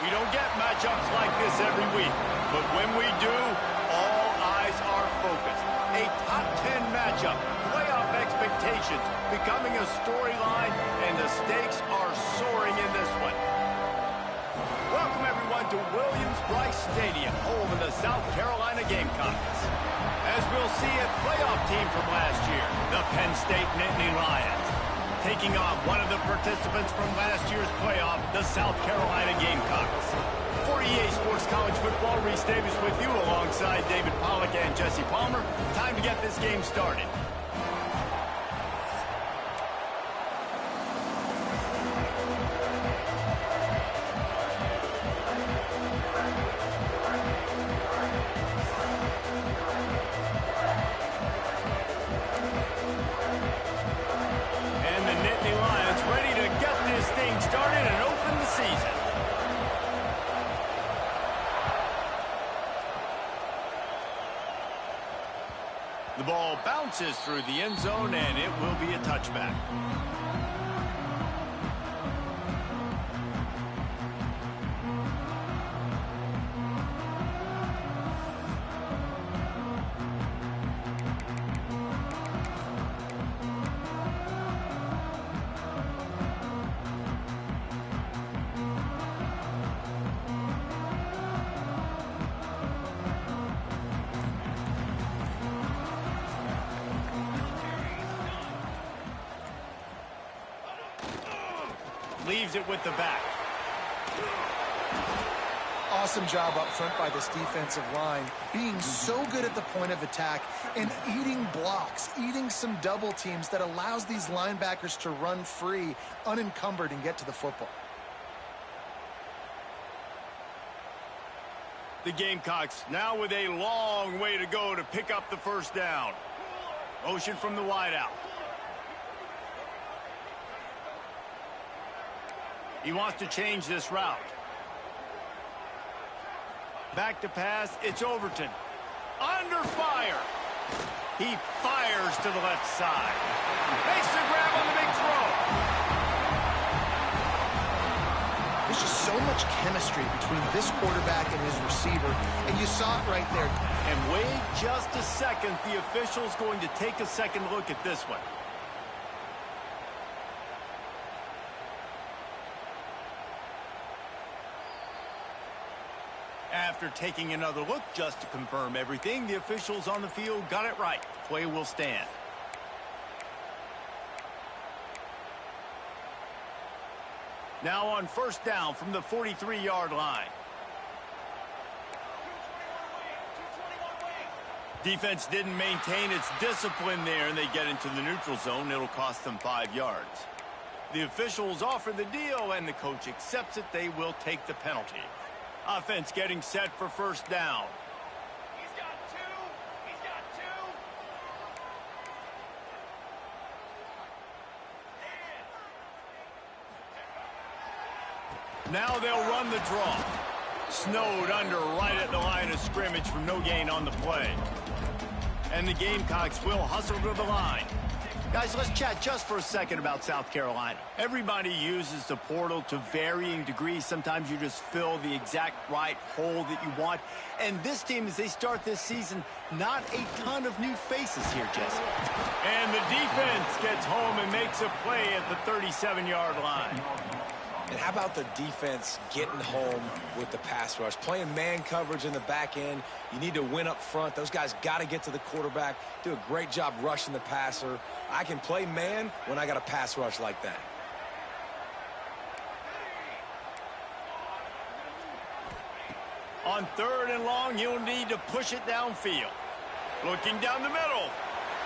We don't get matchups like this every week, but when we do, all eyes are focused. A top 10 matchup, playoff expectations becoming a storyline, and the stakes are soaring in this one. Welcome everyone to Williams-Brice Stadium, home of the South Carolina Gamecocks. As we'll see, a playoff team from last year, the Penn State Nittany Lions, taking on one of the participants from last year's playoff, the South Carolina Gamecocks. For EA Sports College Football, Reese Davis with you alongside David Pollack and Jesse Palmer. Time to get this game started. The ball bounces through the end zone, and it will be a touchback. Leaves it with the back. Awesome job up front by this defensive line, being so good at the point of attack and eating blocks, eating some double teams that allows these linebackers to run free, unencumbered, and get to the football. The Gamecocks now with a long way to go to pick up the first down. Motion from the wideout. He wants to change this route. Back to pass, it's Overton. Under fire. He fires to the left side. Makes the grab on the big throw. There's just so much chemistry between this quarterback and his receiver, and you saw it right there. And wait just a second. The official's going to take a second look at this one. After taking another look just to confirm everything, the officials on the field got it right. Play will stand. Now on first down from the 43-yard line. Defense didn't maintain its discipline there, and they get into the neutral zone. It'll cost them 5 yards. The officials offer the deal, and the coach accepts it. They will take the penalty. Offense getting set for first down. He's got two. He's got two. Now they'll run the draw. Snowed under right at the line of scrimmage from no gain on the play. And the Gamecocks will hustle to the line. Guys, let's chat just for a second about South Carolina. Everybody uses the portal to varying degrees. Sometimes you just fill the exact right hole that you want. And this team, as they start this season, not a ton of new faces here, Jesse. And the defense gets home and makes a play at the 37-yard line. And how about the defense getting home with the pass rush? Playing man coverage in the back end. You need to win up front. Those guys got to get to the quarterback. Do a great job rushing the passer. I can play man when I got a pass rush like that. On third and long, you'll need to push it downfield. Looking down the middle.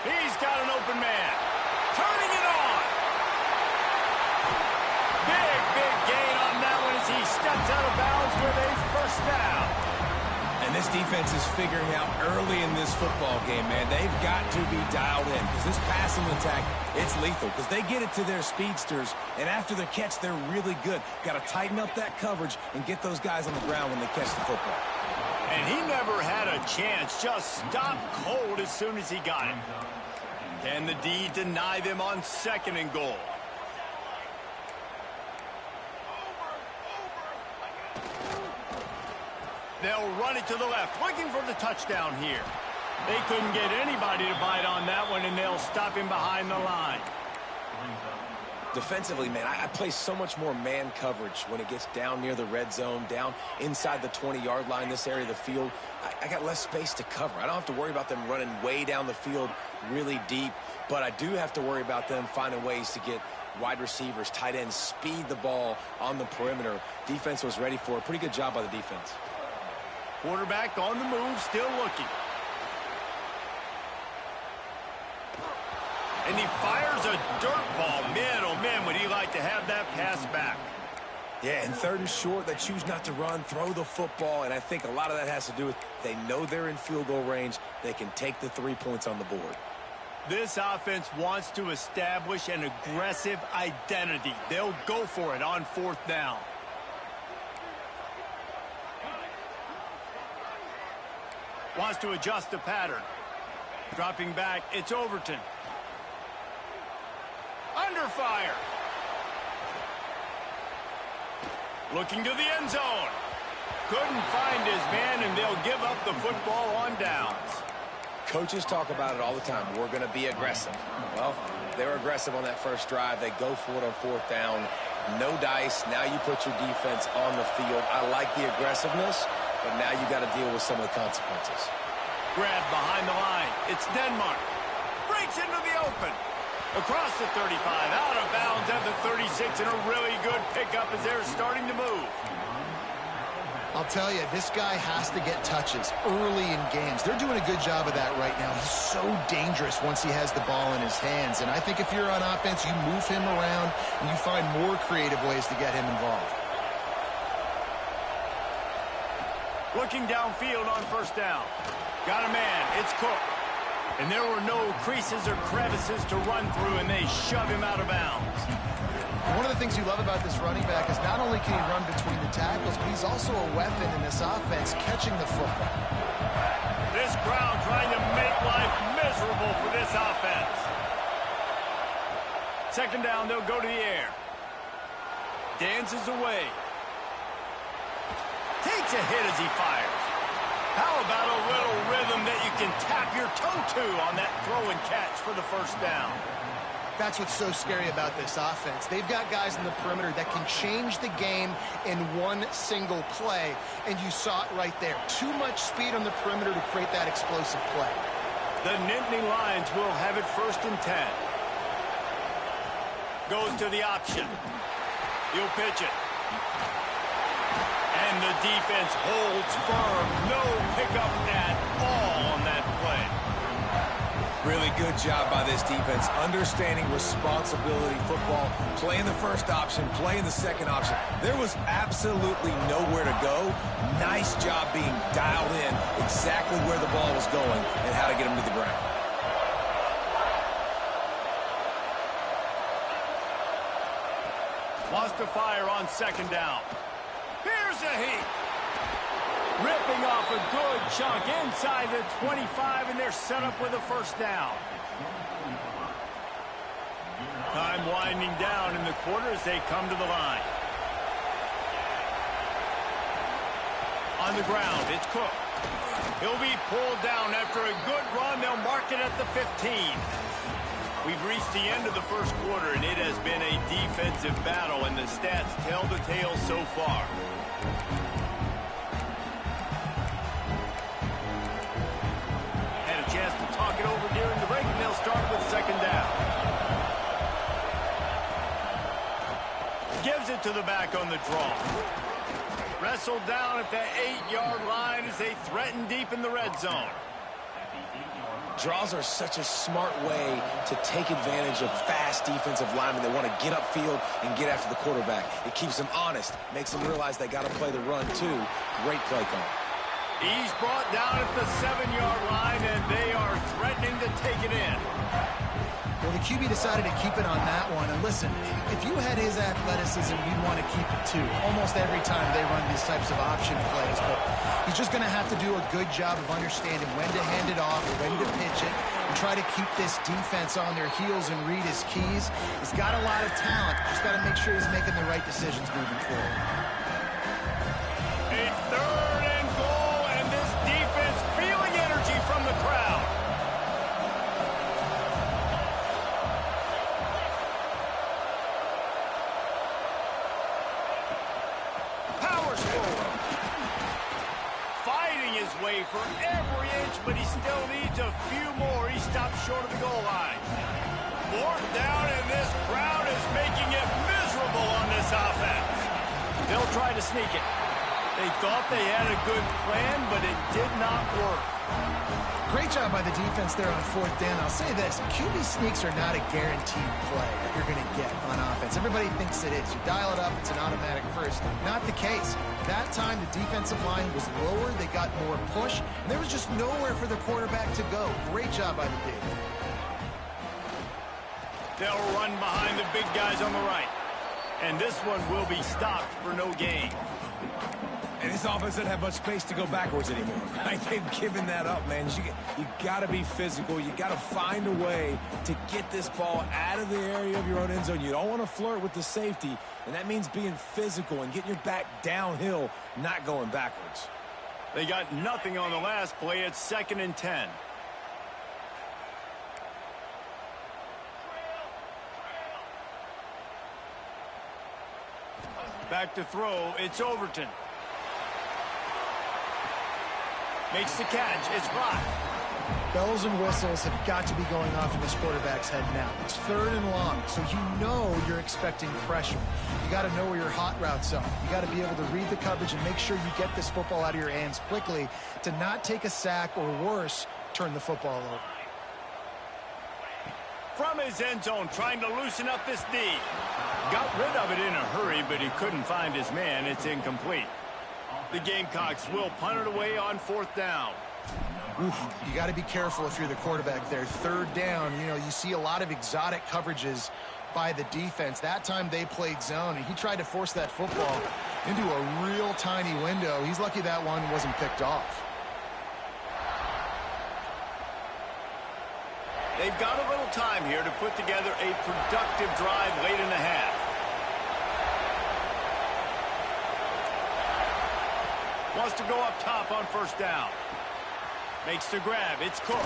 He's got an open man. Turning it on. Big gain on that one as he steps out of bounds with a first down. And this defense is figuring out early in this football game, man. They've got to be dialed in because this passing attack, it's lethal because they get it to their speedsters, and after the catch, they're really good. Got to tighten up that coverage and get those guys on the ground when they catch the football. And he never had a chance. Just stopped cold as soon as he got it. Can the D deny them on second and goal? They'll run it to the left, looking for the touchdown here. They couldn't get anybody to bite on that one, and they'll stop him behind the line. Defensively, man, I play so much more man coverage when it gets down near the red zone, down inside the 20-yard line, this area of the field. I got less space to cover. I don't have to worry about them running way down the field really deep, but I do have to worry about them finding ways to get wide receivers, tight ends, speed the ball on the perimeter. Defense was ready for a pretty good job by the defense. Quarterback on the move, still looking. And he fires a dirt ball. Man, oh man, would he like to have that pass back. Yeah, and 3rd and short, they choose not to run, throw the football, and I think a lot of that has to do with they know they're in field goal range. They can take the 3 points on the board. This offense wants to establish an aggressive identity. They'll go for it on 4th down. Wants to adjust the pattern. Dropping back, it's Overton. Under fire. Looking to the end zone. Couldn't find his man, and they'll give up the football on downs. Coaches talk about it all the time. We're going to be aggressive. Well, they were aggressive on that first drive. They go for it on 4th down. No dice. Now you put your defense on the field. I like the aggressiveness, but now you got to deal with some of the consequences. Grab behind the line. It's Denmark. Breaks into the open. Across the 35, out of bounds at the 36, and a really good pickup as they're starting to move. I'll tell you, this guy has to get touches early in games. They're doing a good job of that right now. He's so dangerous once he has the ball in his hands. And I think if you're on offense, you move him around and you find more creative ways to get him involved. Looking downfield on 1st down. Got a man. It's Cook. And there were no creases or crevices to run through, and they shove him out of bounds. One of the things you love about this running back is not only can he run between the tackles, but he's also a weapon in this offense, catching the football. This crowd trying to make life miserable for this offense. 2nd down, they'll go to the air. Dances away. Takes a hit as he fires. How about a little rhythm that you can tap your toe to on that throw and catch for the 1st down? That's what's so scary about this offense. They've got guys in the perimeter that can change the game in one single play, and you saw it right there. Too much speed on the perimeter to create that explosive play. The Nittany Lions will have it 1st and 10. Goes to the option. He'll pitch it. And the defense holds firm. No pickup at all on that play. Really good job by this defense, understanding responsibility football, playing the 1st option, playing the 2nd option. There was absolutely nowhere to go. Nice job being dialed in exactly where the ball was going and how to get him to the ground. Wants to fire on 2nd down. Here's a heat. Ripping off a good chunk inside the 25, and they're set up with a 1st down. Time winding down in the quarter as they come to the line. On the ground, it's Cook. He'll be pulled down after a good run. They'll mark it at the 15. We've reached the end of the 1st quarter, and it has been a defensive battle, and the stats tell the tale so far. Had a chance to talk it over during the break, and they'll start with 2nd down. Gives it to the back on the draw. Wrestled down at the 8-yard line as they threaten deep in the red zone. Draws are such a smart way to take advantage of fast defensive linemen that want to get upfield and get after the quarterback. It keeps them honest, makes them realize they got to play the run too. Great play call. He's brought down at the 7-yard line, and they are threatening to take it in. Well, the QB decided to keep it on that one. And listen, if you had his athleticism, you'd want to keep it too. Almost every time they run these types of option plays. But he's just going to have to do a good job of understanding when to hand it off, when to pitch it, and try to keep this defense on their heels and read his keys. He's got a lot of talent. Just got to make sure he's making the right decisions moving forward. A 3rd and goal his way for every inch, but he still needs a few more. He stopped short of the goal line. Fourth down, and this crowd is making it miserable on this offense. They'll try to sneak it. They thought they had a good plan, but it did not work. Great job by the defense there on fourth down. I'll say this, QB sneaks are not a guaranteed play that you're going to get on offense. Everybody thinks it is. You dial it up, it's an automatic first. Not the case. That time, the defensive line was lower. They got more push, and there was just nowhere for the quarterback to go. Great job by the D. They'll run behind the big guys on the right. And this one will be stopped for no gain. And this offense doesn't have much space to go backwards anymore. Right? They've given that up, man. You got to be physical. You got to find a way to get this ball out of the area of your own end zone. You don't want to flirt with the safety, and that means being physical and getting your back downhill, not going backwards. They got nothing on the last play. It's 2nd and 10. Back to throw. It's Overton. Makes the catch. It's blocked. Bells and whistles have got to be going off in this quarterback's head now. It's 3rd and long, so you know you're expecting pressure. You got to know where your hot routes are. You got to be able to read the coverage and make sure you get this football out of your hands quickly to not take a sack or worse, turn the football over. From his end zone, trying to loosen up this D. Got rid of it in a hurry, but he couldn't find his man. It's incomplete. The Gamecocks will punt it away on 4th down. Oof, you got to be careful if you're the quarterback there. 3rd down, you know, you see a lot of exotic coverages by the defense. That time they played zone, and he tried to force that football into a real tiny window. He's lucky that one wasn't picked off. They've got a little time here to put together a productive drive late in the half. Wants to go up top on 1st down. Makes the grab. It's Cook.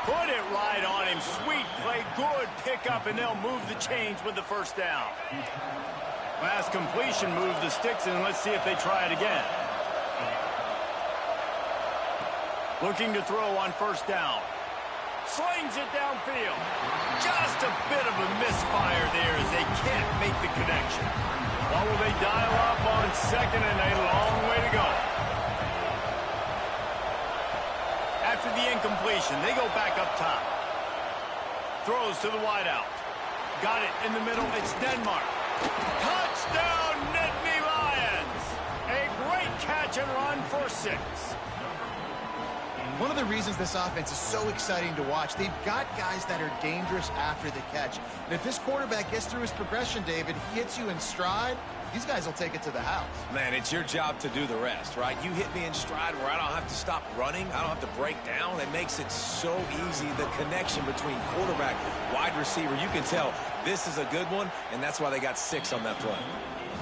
Put it right on him. Sweet play. Good pickup, and they'll move the chains with the 1st down. Last completion moved the sticks, and let's see if they try it again. Looking to throw on 1st down. Slings it downfield. Just a bit of a misfire there as they can't make the connection. What will they dial up on 2nd and a long way to go? After the incompletion, they go back up top. Throws to the wideout. Got it in the middle. It's Denmark. Touchdown, Nittany Lions! A great catch and run for 6. One of the reasons this offense is so exciting to watch, they've got guys that are dangerous after the catch. And if this quarterback gets through his progression, David, he hits you in stride, these guys will take it to the house. Man, it's your job to do the rest, right? You hit me in stride where I don't have to stop running. I don't have to break down. It makes it so easy, the connection between quarterback, wide receiver. You can tell this is a good one, and that's why they got 6 on that play.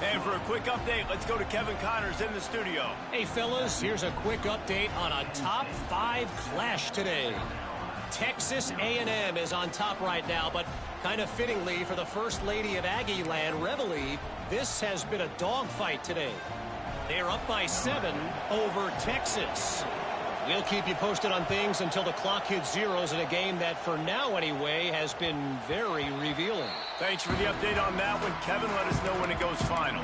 And for a quick update, let's go to Kevin Connors in the studio. Hey, fellas, here's a quick update on a top 5 clash today. Texas A&M is on top right now, but kind of fittingly for the First Lady of Aggie Land, Reveille, this has been a dogfight today. They're up by 7 over Texas. We'll keep you posted on things until the clock hits zeros in a game that, for now anyway, has been very revealing. Thanks for the update on that one, Kevin. Let us know when it goes final.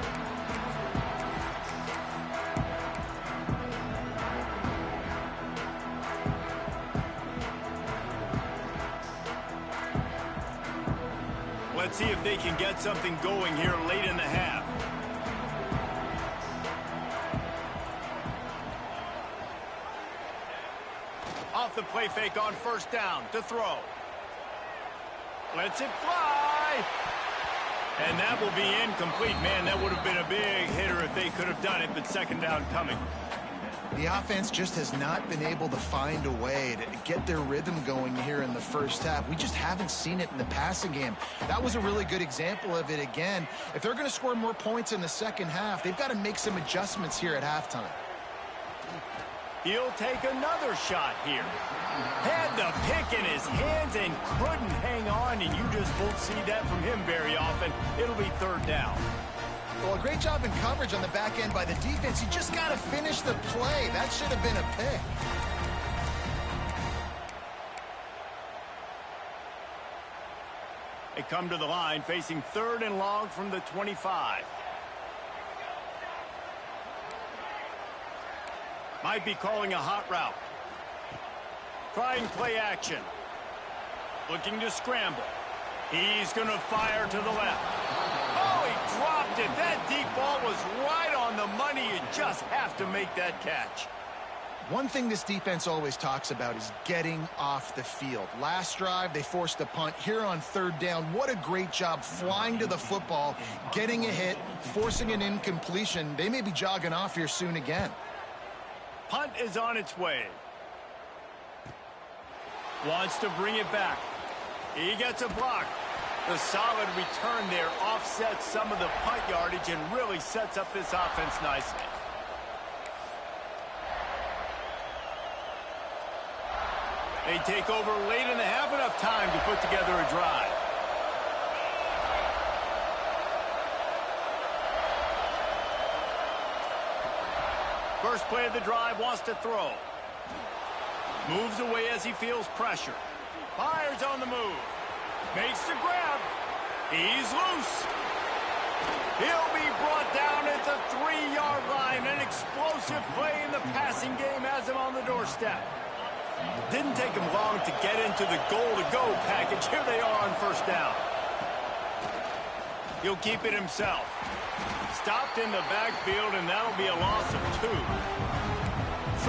Let's see if they can get something going here late in the half. Off the play fake on 1st down to throw. Lets it fly. And that will be incomplete. Man, that would have been a big hitter if they could have done it, but 2nd down coming. The offense just has not been able to find a way to get their rhythm going here in the 1st half. We just haven't seen it in the passing game. That was a really good example of it again. If they're going to score more points in the 2nd half, they've got to make some adjustments here at halftime. He'll take another shot here. Had the pick in his hands and couldn't hang on, and you just won't see that from him very often. It'll be 3rd down. Well, a great job in coverage on the back end by the defense. You just got to finish the play. That should have been a pick. They come to the line facing 3rd and long from the 25. Might be calling a hot route. Trying play action. Looking to scramble. He's going to fire to the left. Oh, he dropped it. That deep ball was right on the money. You just have to make that catch. One thing this defense always talks about is getting off the field. Last drive, they forced a punt. Here on 3rd down, what a great job flying to the football, getting a hit, forcing an incompletion. They may be jogging off here soon again. Punt is on its way. Wants to bring it back. He gets a block. The solid return there offsets some of the punt yardage and really sets up this offense nicely. They take over late and they have enough time to put together a drive. First play of the drive, wants to throw. Moves away as he feels pressure. Fires on the move. Makes the grab. He's loose. He'll be brought down at the 3-yard line. An explosive play in the passing game has him on the doorstep. Didn't take him long to get into the goal-to-go package. Here they are on 1st down. He'll keep it himself. Stopped in the backfield, and that'll be a loss of 2.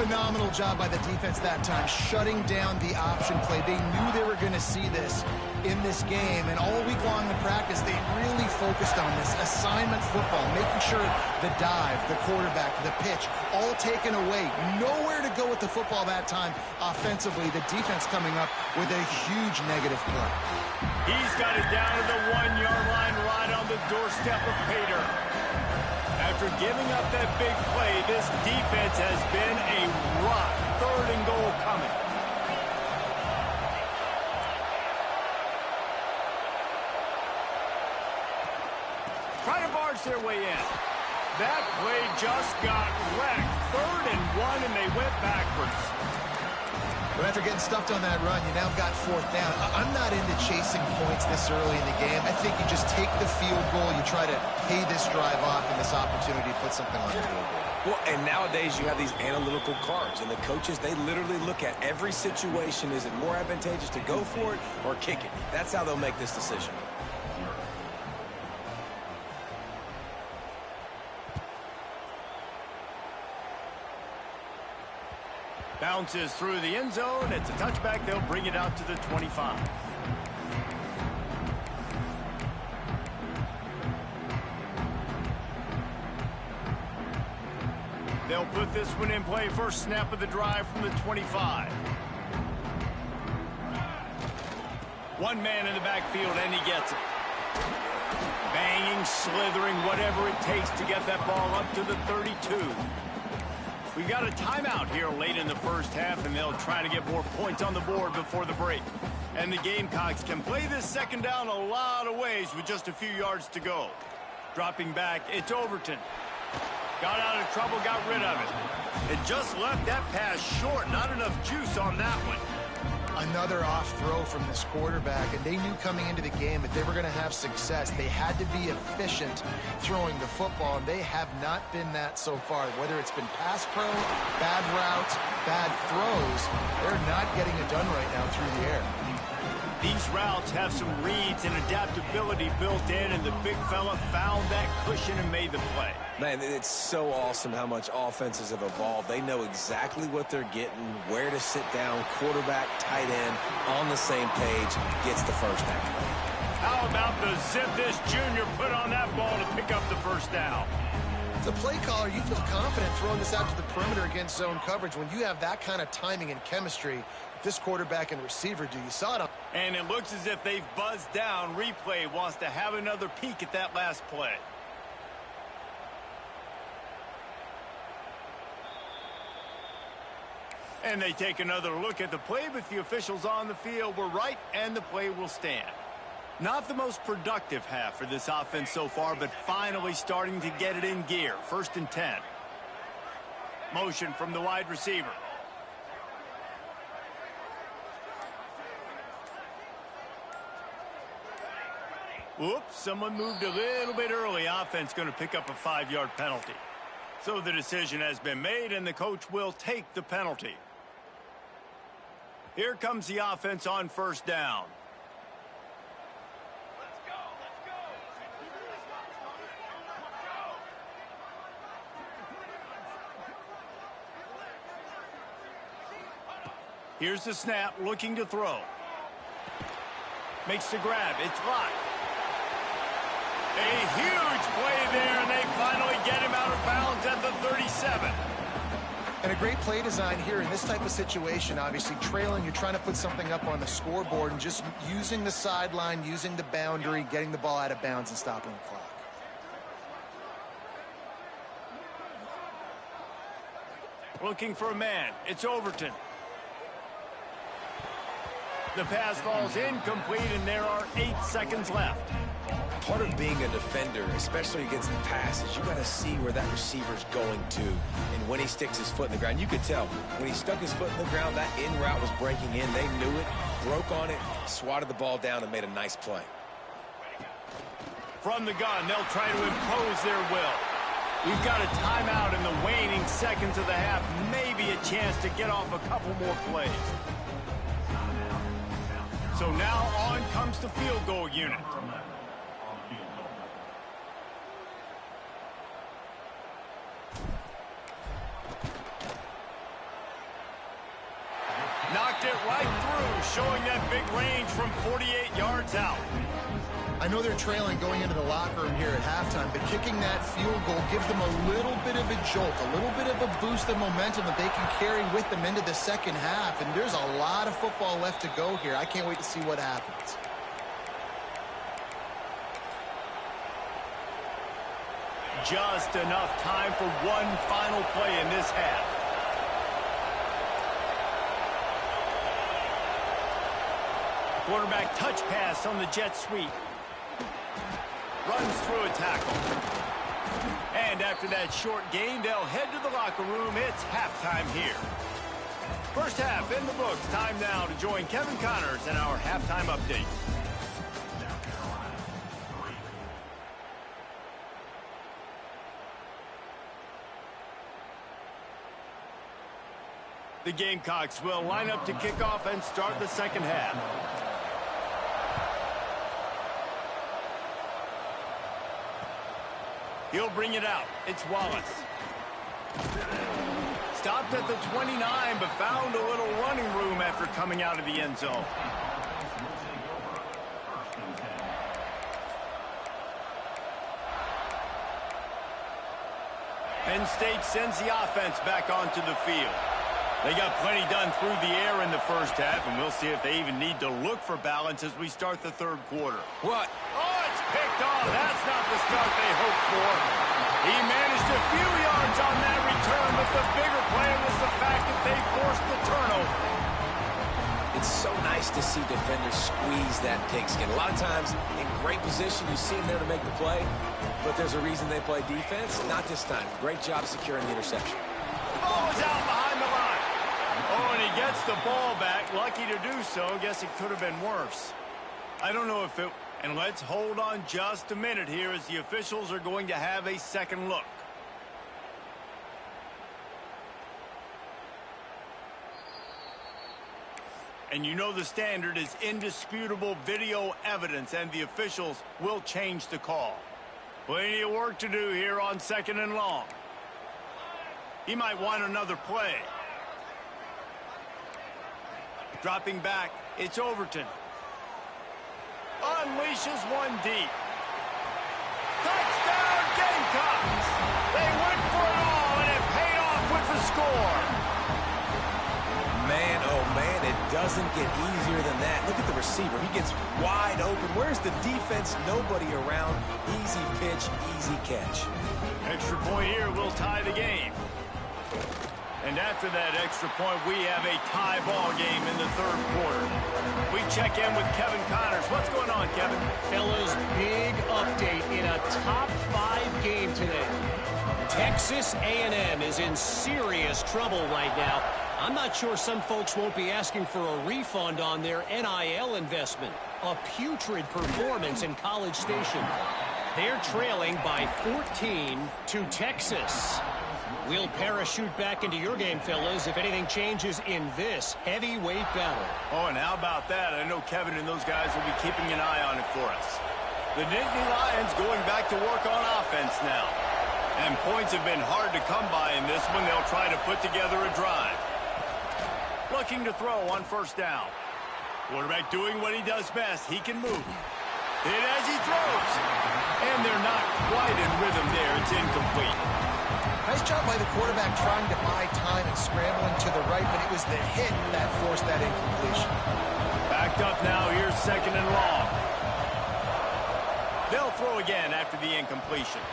Phenomenal job by the defense that time, shutting down the option play. They knew they were going to see this in this game, and all week long in practice, they really focused on this assignment football, making sure the dive, the quarterback, the pitch, all taken away. Nowhere to go with the football that time offensively. The defense coming up with a huge negative play. He's got it down to the 1-yard line right on the doorstep of Pater. After giving up that big play, this defense has been a rock. 3rd and goal coming. Trying to barge their way in. That play just got wrecked. 3rd and 1, and they went backwards. But after getting stuffed on that run, you now got 4th down. I'm not into chasing points this early in the game. I think you just take the field goal. You try to pay this drive off and this opportunity to put something on the field goal. Well, and nowadays you have these analytical cards, and the coaches, they literally look at every situation. Is it more advantageous to go for it or kick it? That's how they'll make this decision. Bounces through the end zone. It's a touchback. They'll bring it out to the 25. They'll put this one in play. First snap of the drive from the 25. One man in the backfield, and he gets it. Banging, slithering, whatever it takes to get that ball up to the 32. We got a timeout here late in the 1st half, and they'll try to get more points on the board before the break. And the Gamecocks can play this 2nd down a lot of ways with just a few yards to go. Dropping back, it's Overton. Got out of trouble, got rid of it. It just left that pass short. Not enough juice on that one. Another off throw from this quarterback, and they knew coming into the game that they were going to have success. They had to be efficient throwing the football, and they have not been that so far. Whether it's been pass pro, bad routes, bad throws, they're not getting it done right now through the air. These routes have some reads and adaptability built in, and the big fella found that cushion and made the play. Man, it's so awesome how much offenses have evolved. They know exactly what they're getting, where to sit down, quarterback, tight end, on the same page, gets the 1st down. How about the zip this junior put on that ball to pick up the 1st down? As a play caller, you feel confident throwing this out to the perimeter against zone coverage when you have that kind of timing and chemistry. This quarterback and receiver do. You saw it on. And it looks as if they've buzzed down. Replay wants to have another peek at that last play. And they take another look at the play, but the officials on the field were right, and the play will stand. Not the most productive half for this offense so far, but finally starting to get it in gear. 1st and 10. Motion from the wide receiver. Whoops, someone moved a little bit early. Offense going to pick up a 5-yard penalty. So the decision has been made, and the coach will take the penalty. Here comes the offense on 1st down. Here's the snap, looking to throw. Makes the grab. It's locked. A huge play there, and they finally get him out of bounds at the 37. And a great play design here in this type of situation. Obviously, trailing, you're trying to put something up on the scoreboard, and just using the sideline, using the boundary, getting the ball out of bounds and stopping the clock. Looking for a man. It's Overton. The pass falls incomplete, and there are 8 seconds left. Part of being a defender, especially against the pass, is you got to see where that receiver's going to. And when he sticks his foot in the ground, you could tell. When he stuck his foot in the ground, that in route was breaking in. They knew it, broke on it, swatted the ball down, and made a nice play. From the gun, they'll try to impose their will. We've got a timeout in the waning seconds of the half. Maybe a chance to get off a couple more plays. So now on comes the field goal unit. Knocked it right through, showing that big range from 48 yards out. I know they're trailing going into the locker room here at halftime, but kicking that field goal gives them a little bit of a jolt, a little bit of a boost of momentum that they can carry with them into the second half. And there's a lot of football left to go here. I can't wait to see what happens. Just enough time for one final play in this half. Quarterback touch pass on the jet sweep. Runs through a tackle. And after that short gain, they'll head to the locker room. It's halftime here. First half in the books. Time now to join Kevin Connors in our halftime update. The Gamecocks will line up to kick off and start the second half. He'll bring it out. It's Wallace. Stopped at the 29, but found a little running room after coming out of the end zone. Penn State sends the offense back onto the field. They got plenty done through the air in the first half, and we'll see if they even need to look for balance as we start the third quarter. What? Oh, it's picked off. That's not the start they hoped for. He managed a few yards on that return, but the bigger play was the fact that they forced the turnover. It's so nice to see defenders squeeze that pigskin. A lot of times, in great position, you see them there to make the play, but there's a reason they play defense. Not this time. Great job securing the interception. Oh, it's out behind the line. Oh, and he gets the ball back. Lucky to do so. Guess it could have been worse. I don't know if it... And let's hold on just a minute here as the officials are going to have a second look. And you know the standard is indisputable video evidence, and the officials will change the call. Plenty of work to do here on 2nd and long. He might want another play. Dropping back, it's Overton. Unleashes one deep. Touchdown Gamecocks! They went for it all, and it paid off with the score. Man, oh man, it doesn't get easier than that. Look at the receiver. He gets wide open. Where's the defense? Nobody around. Easy pitch, easy catch. Extra point here will tie the game. And after that extra point, we have a tie ball game in the third quarter. We check in with Kevin Connors. What's going on, Kevin? Fellas, big update in a top 5 game today. Texas A&M is in serious trouble right now. I'm not sure some folks won't be asking for a refund on their NIL investment. A putrid performance in College Station. They're trailing by 14 to Texas. We'll parachute back into your game, fellas, if anything changes in this heavyweight battle. Oh, and how about that? I know Kevin and those guys will be keeping an eye on it for us. The Nittany Lions going back to work on offense now. And points have been hard to come by in this one. They'll try to put together a drive. Looking to throw on first down. Quarterback doing what he does best. He can move. Hit as he throws. And they're not quite in rhythm there. It's incomplete. Nice job by the quarterback trying to buy time and scrambling to the right, but it was the hit that forced that incompletion. Backed up now. Here's second and long. They'll throw again after the incompletion.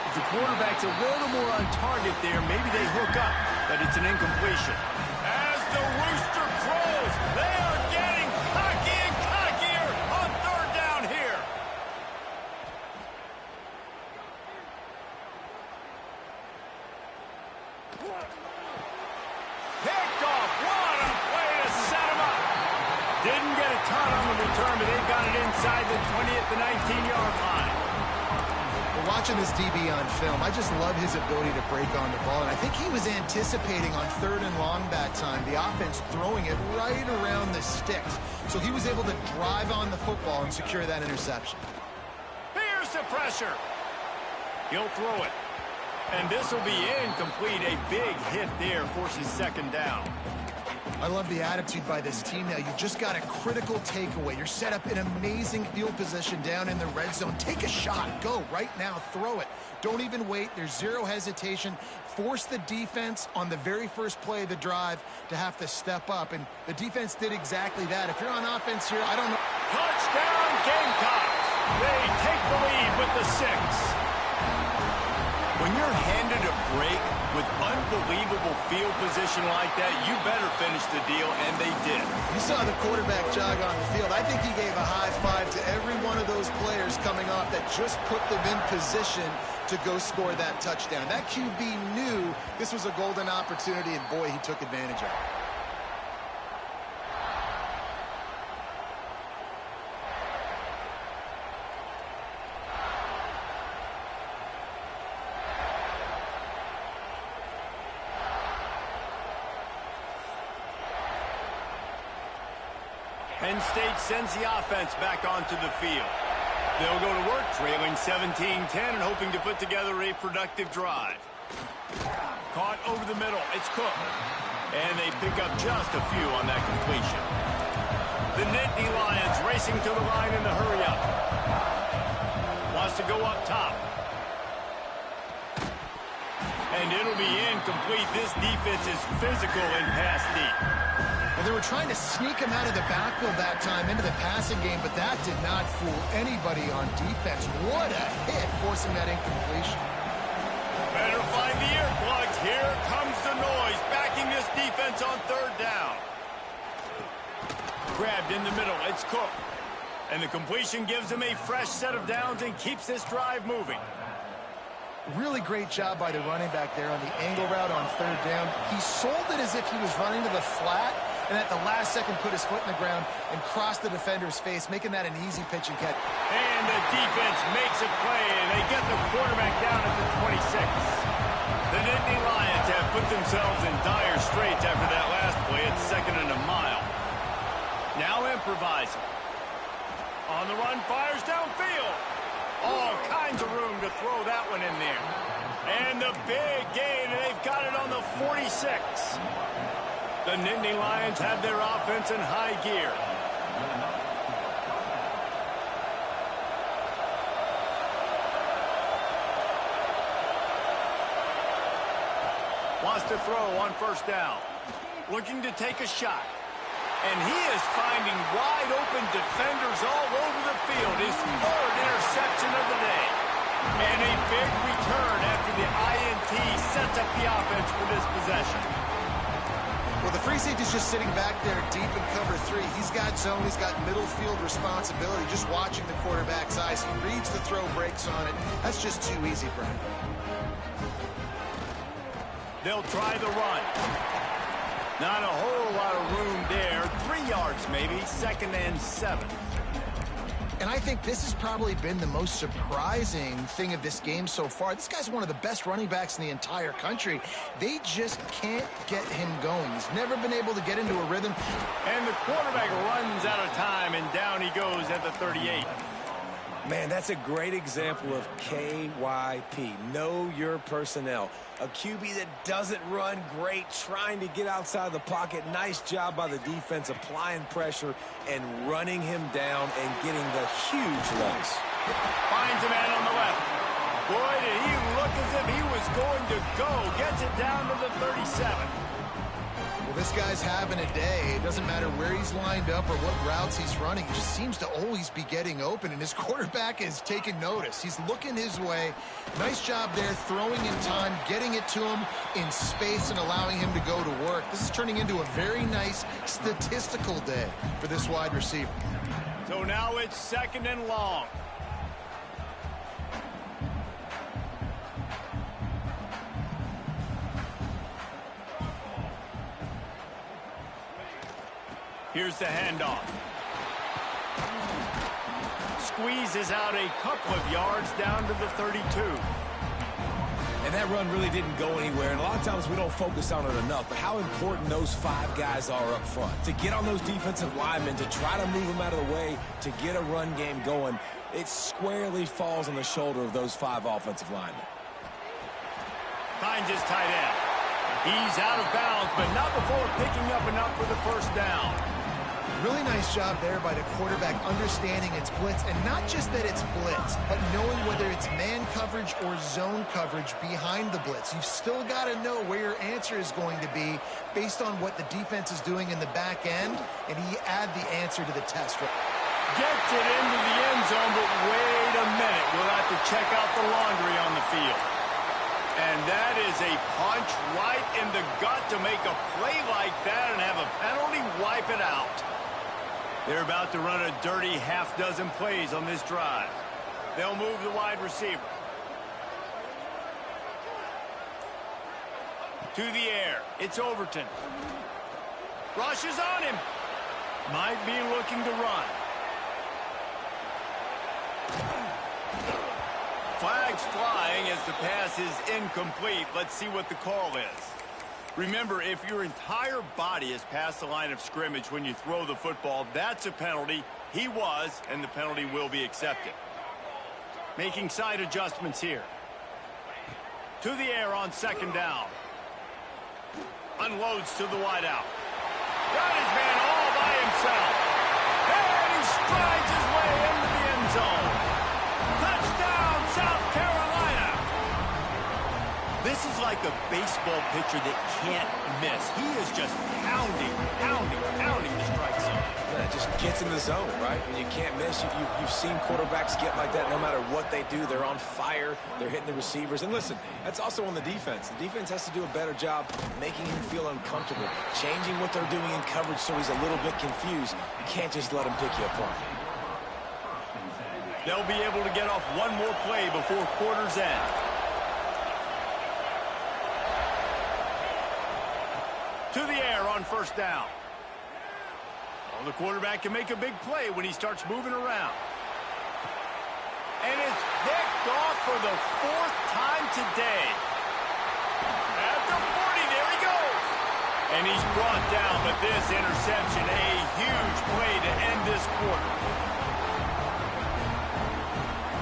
If the quarterback's a little more on target there, maybe they hook up, but it's an incompletion. As the rooster crows, they are getting cocky and cockier on third down here. Picked off. What a play to set him up. Didn't get a ton on the return, but they've got it inside the 20 at the 19-yard line. Watching this DB on film, I just love his ability to break on the ball. And I think he was anticipating on third and long that time, the offense throwing it right around the sticks. So he was able to drive on the football and secure that interception. Here's the pressure. He'll throw it. And this will be incomplete. A big hit there forces second down. I love the attitude by this team now. You've just got a critical takeaway. You're set up in amazing field position down in the red zone. Take a shot. Go right now. Throw it. Don't even wait. There's zero hesitation. Force the defense on the very first play of the drive to have to step up. And the defense did exactly that. If you're on offense here, I don't know. Touchdown Gamecocks. They take the lead with the 6. When you're handed a break with unbelievable field position like that, you better finish the deal, and they did. You saw the quarterback jog on the field. I think he gave a high five to every one of those players coming off that just put them in position to go score that touchdown. That QB knew this was a golden opportunity, and boy, he took advantage of it. Penn State sends the offense back onto the field. They'll go to work trailing 17-10 and hoping to put together a productive drive. Caught over the middle. It's Cook. And they pick up just a few on that completion. The Nittany Lions racing to the line in the hurry-up. Wants to go up top. And it'll be incomplete. This defense is physical in pass deep. Well, they were trying to sneak him out of the backfield that time into the passing game, but that did not fool anybody on defense. What a hit, forcing that incompletion. Better find the earplugs. Here comes the noise, backing this defense on third down. Grabbed in the middle. It's Cook. And the completion gives him a fresh set of downs and keeps this drive moving. Really great job by the running back there on the angle route on third down. He sold it as if he was running to the flat, and at the last second put his foot in the ground and crossed the defender's face, making that an easy pitch and catch. And the defense makes a play, and they get the quarterback down at the 26. The Nittany Lions have put themselves in dire straits after that last play. It's second and a mile. Now improvising. On the run, fires downfield. All kinds of room to throw that one in there. And the big gain, and they've got it on the 46. The Nittany Lions have their offense in high gear. Wants to throw on first down. Looking to take a shot. And he is finding wide-open defenders all over the field. His third interception of the day. And a big return after the INT sets up the offense for this possession. Well, the free safety's just sitting back there deep in cover 3. He's got zone. He's got middle field responsibility. Just watching the quarterback's eyes. He reads the throw, breaks on it. That's just too easy for him. They'll try the run. Not a whole lot of room there. 3 yards maybe. 2nd and 7. And I think this has probably been the most surprising thing of this game so far. This guy's one of the best running backs in the entire country. They just can't get him going. He's never been able to get into a rhythm. And the quarterback runs out of time, and down he goes at the 38. Man, that's a great example of KYP. Know your personnel. A QB that doesn't run great, trying to get outside the pocket. Nice job by the defense applying pressure and running him down and getting the huge legs. Finds a man on the left. Boy, did he look as if he was going to go. Gets it down to the 37. Well, this guy's having a day. It doesn't matter where he's lined up or what routes he's running. He just seems to always be getting open, and his quarterback is taking notice. He's looking his way. Nice job there, throwing in time, getting it to him in space, and allowing him to go to work. This is turning into a very nice statistical day for this wide receiver. So now it's 2nd and long. Here's the handoff. Squeezes out a couple of yards down to the 32. And that run really didn't go anywhere, and a lot of times we don't focus on it enough, but how important those 5 guys are up front. To get on those defensive linemen, to try to move them out of the way, to get a run game going, it squarely falls on the shoulder of those 5 offensive linemen. Finds his tight end. He's out of bounds, but not before picking up enough for the first down. Really nice job there by the quarterback understanding it's blitz, and not just that it's blitz, but knowing whether it's man coverage or zone coverage behind the blitz. You've still got to know where your answer is going to be based on what the defense is doing in the back end, and he add the answer to the test. Gets it into the end zone, but wait a minute. We'll have to check out the laundry on the field. And that is a punch right in the gut to make a play like that and have a penalty wipe it out. They're about to run a dirty half-dozen plays on this drive. They'll move the wide receiver. To the air. It's Overton. Rushes on him. Might be looking to run. Flags flying as the pass is incomplete. Let's see what the call is. Remember, if your entire body is past the line of scrimmage when you throw the football, that's a penalty. He was, and the penalty will be accepted. Making side adjustments here. To the air on 2nd down. Unloads to the wideout. Got his man all by himself. And he strides his way into the end zone. Touchdown, South Carolina. This is like a baseball pitcher that can't miss. He is just pounding the strike zone. Yeah, it just gets in the zone, right? When you can't miss, you've seen quarterbacks get like that no matter what they do. They're on fire. They're hitting the receivers. And listen, that's also on the defense. The defense has to do a better job making him feel uncomfortable, changing what they're doing in coverage so he's a little bit confused. You can't just let him pick you apart. They'll be able to get off one more play before quarter's end. To the air on 1st down. Well, the quarterback can make a big play when he starts moving around. And it's picked off for the 4th time today. At the 40, there he goes. And he's brought down, but this interception, a huge play to end this quarter.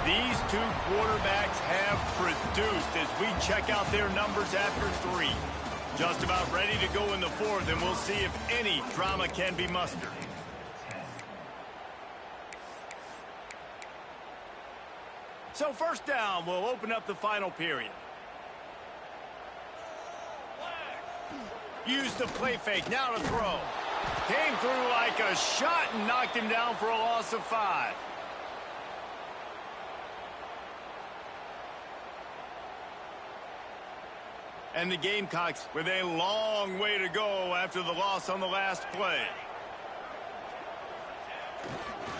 These 2 quarterbacks have produced as we check out their numbers after 3. Just about ready to go in the 4th, and we'll see if any drama can be mustered. So 1st down will open up the final period. Used the play fake, now to throw. Came through like a shot and knocked him down for a loss of 5. And the Gamecocks with a long way to go after the loss on the last play.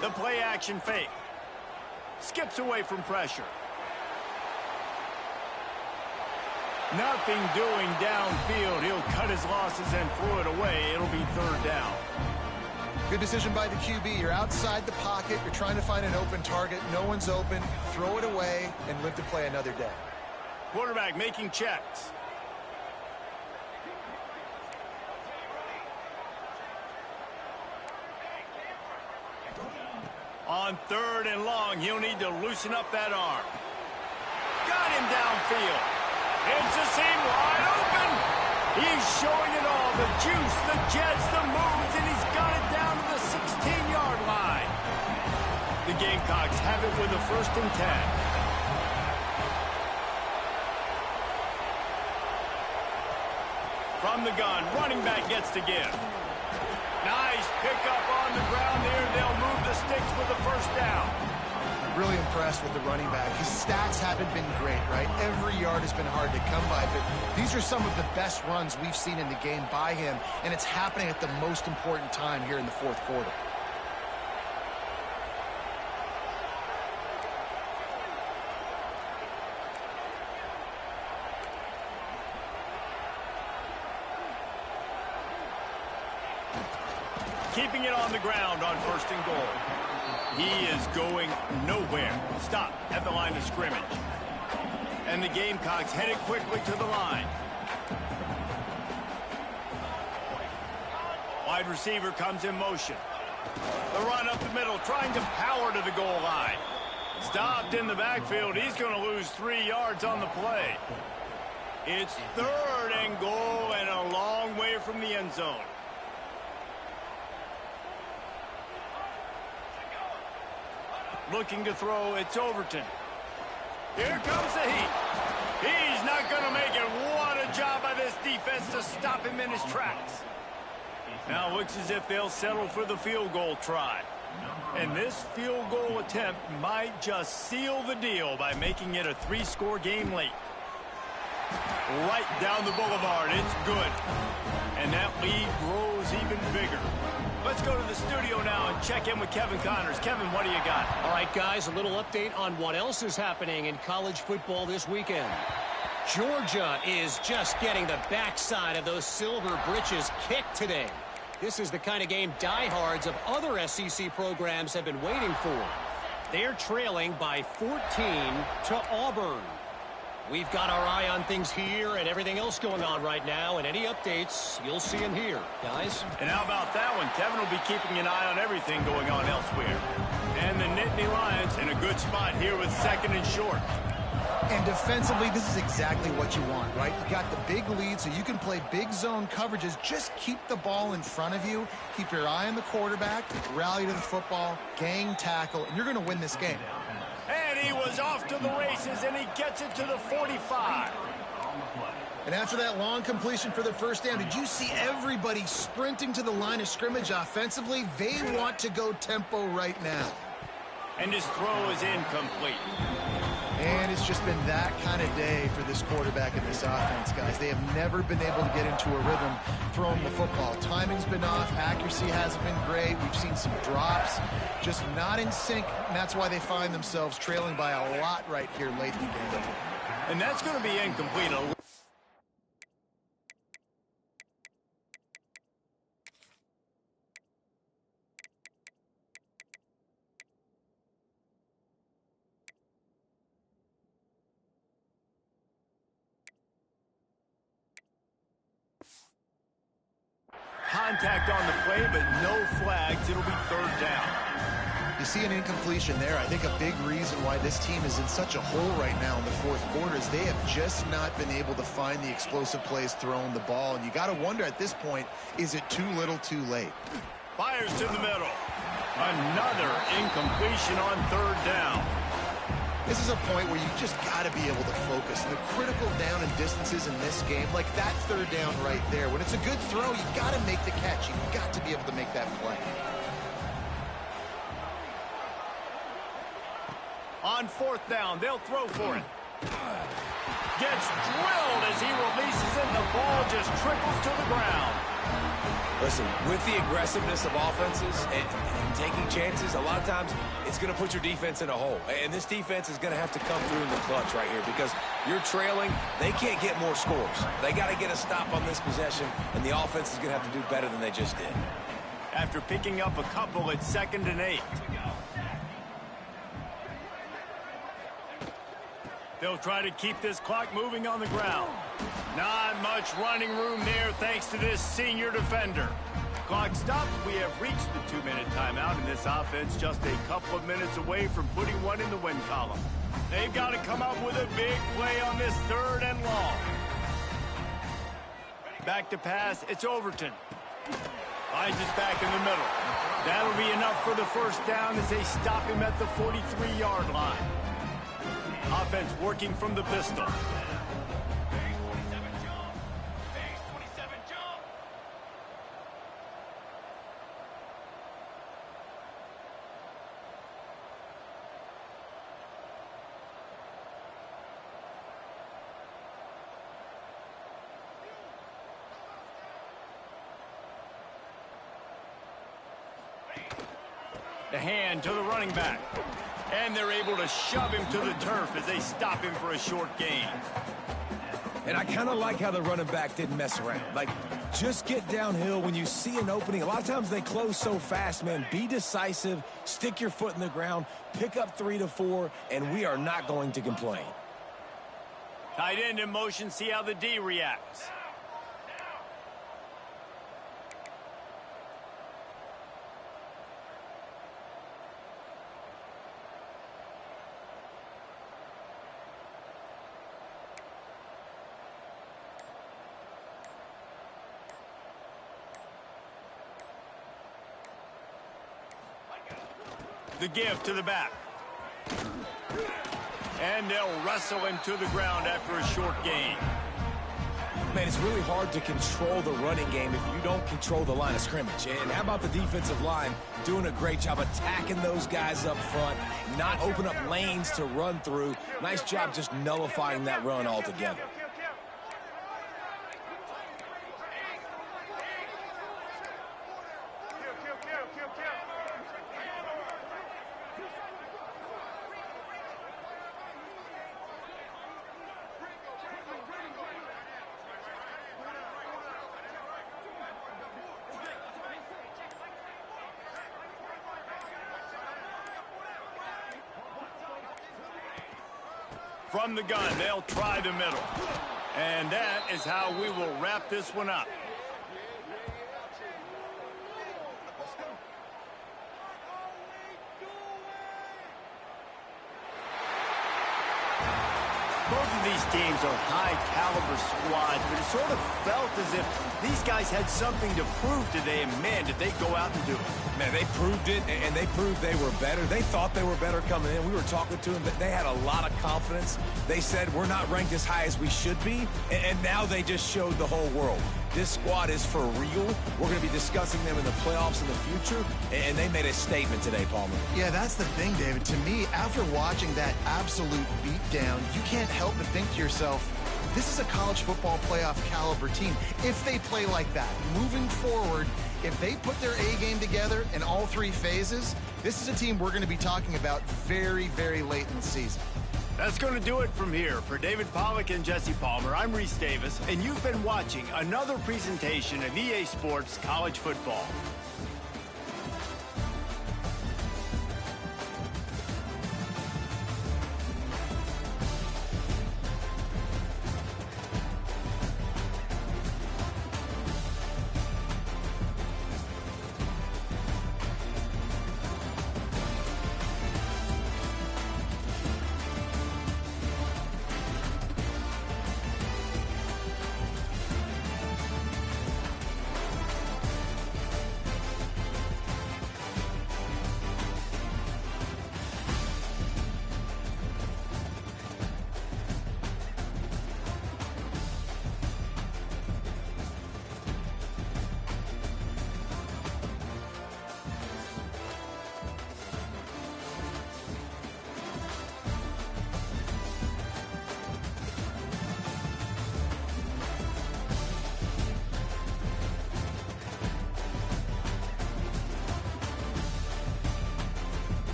The play action fake. Skips away from pressure. Nothing doing downfield. He'll cut his losses and throw it away. It'll be third down. Good decision by the QB. You're outside the pocket. You're trying to find an open target. No one's open. Throw it away and live to play another day. Quarterback making checks. On third and long, he'll need to loosen up that arm. Got him downfield. It's a seam wide open. He's showing it all. The juice, the jets, the moves, and he's got it down to the 16-yard line. The Gamecocks have it with a 1st and 10. From the gun, running back gets to give. Nice pickup on the ground there. They'll move the sticks with the 1st down. Really impressed with the running back. His stats haven't been great, right? Every yard has been hard to come by, but these are some of the best runs we've seen in the game by him, and it's happening at the most important time here in the 4th quarter. Keeping it on the ground on 1st and goal. He is going nowhere. Stop at the line of scrimmage. And the Gamecocks headed quickly to the line. Wide receiver comes in motion. The run up the middle, trying to power to the goal line. Stopped in the backfield. He's going to lose 3 yards on the play. It's 3rd and goal and a long way from the end zone. Looking to throw, it's Overton. Here comes the heat. He's not going to make it. What a job by this defense to stop him in his tracks. Now it looks as if they'll settle for the field goal try. And this field goal attempt might just seal the deal by making it a 3-score game late. Right down the boulevard, it's good. And that lead grows even bigger. Let's go to the studio now and check in with Kevin Connors. Kevin, what do you got? All right, guys, a little update on what else is happening in college football this weekend. Georgia is just getting the backside of those silver britches kicked today. This is the kind of game diehards of other SEC programs have been waiting for. They're trailing by 14 to Auburn. We've got our eye on things here and everything else going on right now, and any updates, you'll see them here, guys. And how about that one? Kevin will be keeping an eye on everything going on elsewhere. And the Nittany Lions in a good spot here with 2nd and short. And defensively, this is exactly what you want, right? You got the big lead, so you can play big zone coverages. Just keep the ball in front of you. Keep your eye on the quarterback, rally to the football, gang tackle, and you're going to win this game. And he was off to the races, and he gets it to the 45. And after that long completion for the 1st down, did you see everybody sprinting to the line of scrimmage offensively? They want to go tempo right now. And his throw is incomplete. And it's just been that kind of day for this quarterback and this offense, guys. They have never been able to get into a rhythm throwing the football. Timing's been off. Accuracy hasn't been great. We've seen some drops, just not in sync, and that's why they find themselves trailing by a lot right here late in the game. And that's going to be incomplete. Contact on the play, but no flags. It'll be 3rd down. You see an incompletion there. I think a big reason why this team is in such a hole right now in the 4th quarter is they have just not been able to find the explosive plays throwing the ball. And you got to wonder at this point, is it too little too late? Fires to the middle. Another incompletion on 3rd down. This is a point where you just got to be able to focus. And the critical down and distances in this game, like that 3rd down right there, when it's a good throw, you got to make the catch. You've got to be able to make that play. On 4th down, they'll throw for it. Gets drilled as he releases it. The ball just trickles to the ground. Listen, with the aggressiveness of offenses and taking chances, a lot of times it's going to put your defense in a hole. And this defense is going to have to come through in the clutch right here because you're trailing. They can't get more scores. They got to get a stop on this possession, and the offense is going to have to do better than they just did. After picking up a couple at 2nd and 8. They'll try to keep this clock moving on the ground. Not much running room there thanks to this senior defender. Clock stops. We have reached the 2-minute timeout, and this offense just a couple of minutes away from putting one in the win column. They've got to come up with a big play on this 3rd and long. Back to pass. It's Overton. Finds us back in the middle. That'll be enough for the first down as they stop him at the 43-yard line. Offense working from the pistol. The hand to the running back. And they're able to shove him to the turf as they stop him for a short gain. And I kind of like how the running back didn't mess around. Like, just get downhill when you see an opening. A lot of times they close so fast, man. Be decisive, stick your foot in the ground, pick up 3 to 4, and we are not going to complain. Tight end in motion, see how the D reacts. The give to the back. And they'll wrestle him to the ground after a short gain. Man, it's really hard to control the running game if you don't control the line of scrimmage. And how about the defensive line doing a great job attacking those guys up front, not open up lanes to run through. Nice job just nullifying that run altogether. From the gun, they'll try the middle. And that is how we will wrap this one up. Both of these teams are high-caliber squads, but it sort of felt as if these guys had something to prove today, and man, did they go out and do it. Man, they proved it, and they proved they were better. They thought they were better coming in. We were talking to them, but they had a lot of confidence. They said, we're not ranked as high as we should be, and now they just showed the whole world. This squad is for real. We're going to be discussing them in the playoffs in the future, and they made a statement today, Palmer. Yeah, that's the thing, David. To me, after watching that absolute beatdown, you can't help but think to yourself, this is a college football playoff caliber team. If they play like that, moving forward, if they put their A game together in all 3 phases, this is a team we're going to be talking about very, very late in the season. That's going to do it from here. For David Pollack and Jesse Palmer, I'm Reese Davis, and you've been watching another presentation of EA Sports College Football.